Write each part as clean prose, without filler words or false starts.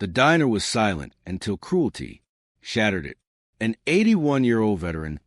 The diner was silent until cruelty shattered it. An 81-year-old veteran,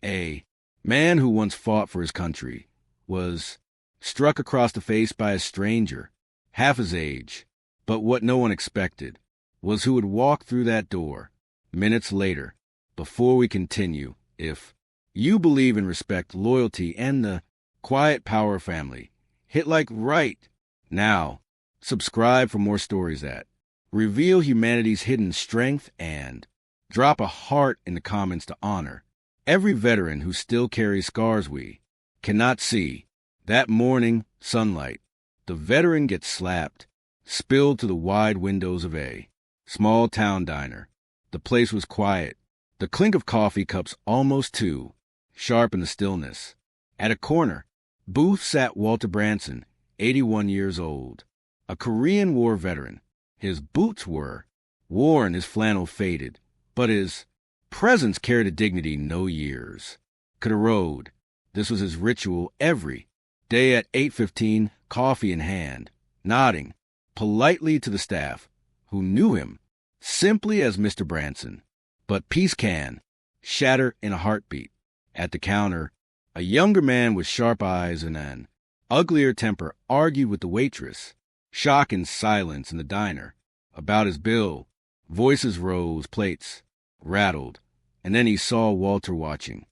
a man who once fought for his country, was struck across the face by a stranger, half his age. But what no one expected was who would walk through that door minutes later. Before we continue, if you believe in respect, loyalty, and the quiet power of family, hit like right now. Subscribe for more stories that reveal humanity's hidden strength, and drop a heart in the comments to honor every veteran who still carries scars we cannot see. That morning, sunlight, the veteran gets slapped, spilled to the wide windows of a small town diner. The place was quiet, the clink of coffee cups almost too sharp in the stillness. At a corner booth sat Walter Branson, 81 years old, a Korean War veteran. His boots were worn, his flannel faded, but his presence carried a dignity no years could erode. This was his ritual every day at 8:15, coffee in hand, nodding politely to the staff, who knew him simply as Mr. Branson. But peace can shatter in a heartbeat. At the counter, a younger man with sharp eyes and an uglier temper argued with the waitress. Shock and silence in the diner. About his bill, voices rose, plates rattled, and then he saw Walter watching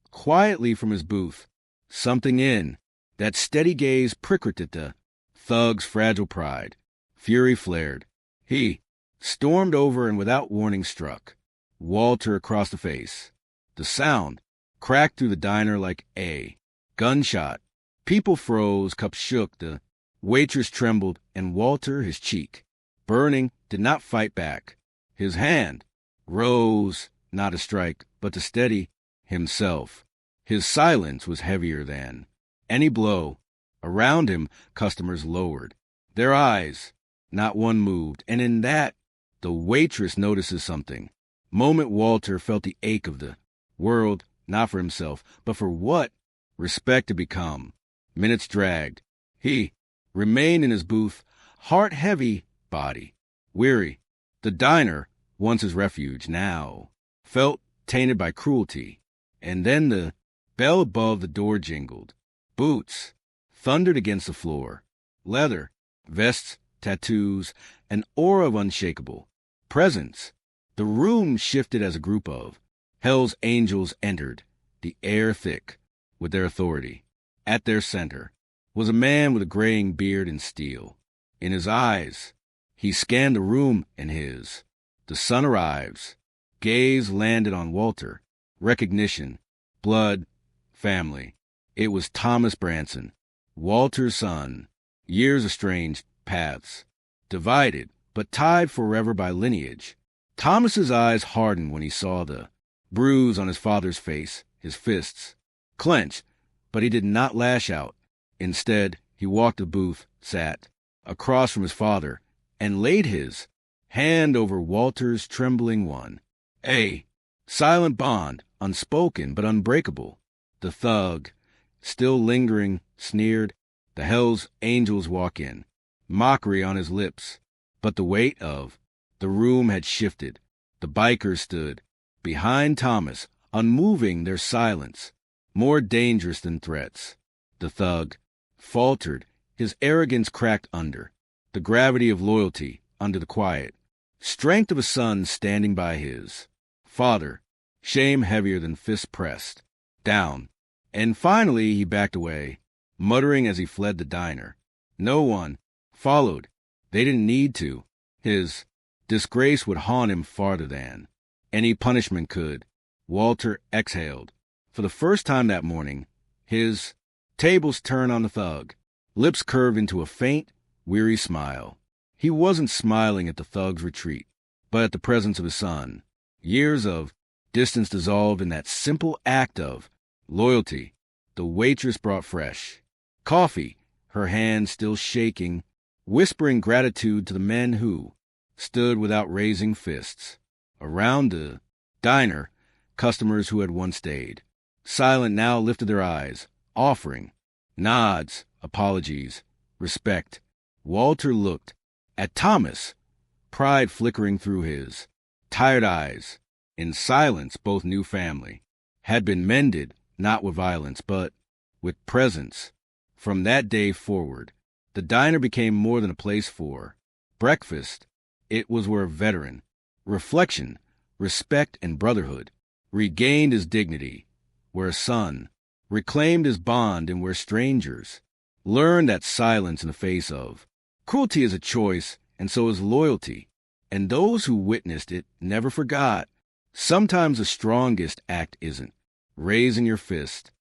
quietly from his booth. Something in that steady gaze pricked at the thug's fragile pride. Fury flared. He stormed over and without warning struck Walter across the face. The sound cracked through the diner like a gunshot. People froze, cups shook, the waitress trembled, and Walter, his cheek burning, did not fight back. His hand rose, not to strike, but to steady himself. His silence was heavier than any blow. Around him, customers lowered their eyes. Not one moved, and in that, the waitress notices something. Moment Walter felt the ache of the world, not for himself, but for what respect had become. Minutes dragged. He remained in his booth, heart heavy, body weary. The diner, once his refuge, now felt tainted by cruelty. And then the bell above the door jingled. Boots thundered against the floor. Leather, vests, tattoos, an aura of unshakable presence. The room shifted as a group of Hell's angels entered, the air thick with their authority. At their center was a man with a graying beard and steel. In his eyes, he scanned the room, and the sun arrives. Gaze landed on Walter. Recognition, blood, family. It was Thomas Branson, Walter's son. Years estranged, paths divided, but tied forever by lineage. Thomas's eyes hardened when he saw the bruise on his father's face. His fists clenched, but he did not lash out. Instead, he walked the booth, sat across from his father, and laid his hand over Walter's trembling one. A silent bond, unspoken but unbreakable. The thug, still lingering, sneered. The Hell's angels walk in, mockery on his lips. But the weight of the room had shifted. The bikers stood behind Thomas, unmoving, their silence more dangerous than threats. The thug faltered, his arrogance cracked under the gravity of loyalty, under the quiet strength of a son standing by his father, shame heavier than fists pressed down. And finally he backed away, muttering as he fled the diner. No one followed. They didn't need to. His disgrace would haunt him farther than any punishment could. Walter exhaled. For the first time that morning, his tables turned on the thug. Lips curved into a faint, weary smile. He wasn't smiling at the thug's retreat, but at the presence of his son. Years of distance dissolved in that simple act of loyalty. The waitress brought fresh coffee, her hand still shaking, whispering gratitude to the men who stood without raising fists. Around the diner, customers who had once stayed silent now lifted their eyes, offering nods, apologies, respect. Walter looked at Thomas, pride flickering through his tired eyes. In silence, both knew family had been mended, not with violence, but with presence. From that day forward, the diner became more than a place for breakfast. It was where a veteran, reflection, respect, and brotherhood regained his dignity, where a son reclaimed his bond, and where strangers learned that silence in the face of cruelty is a choice, and so is loyalty. And those who witnessed it never forgot. Sometimes the strongest act isn't raising your fist,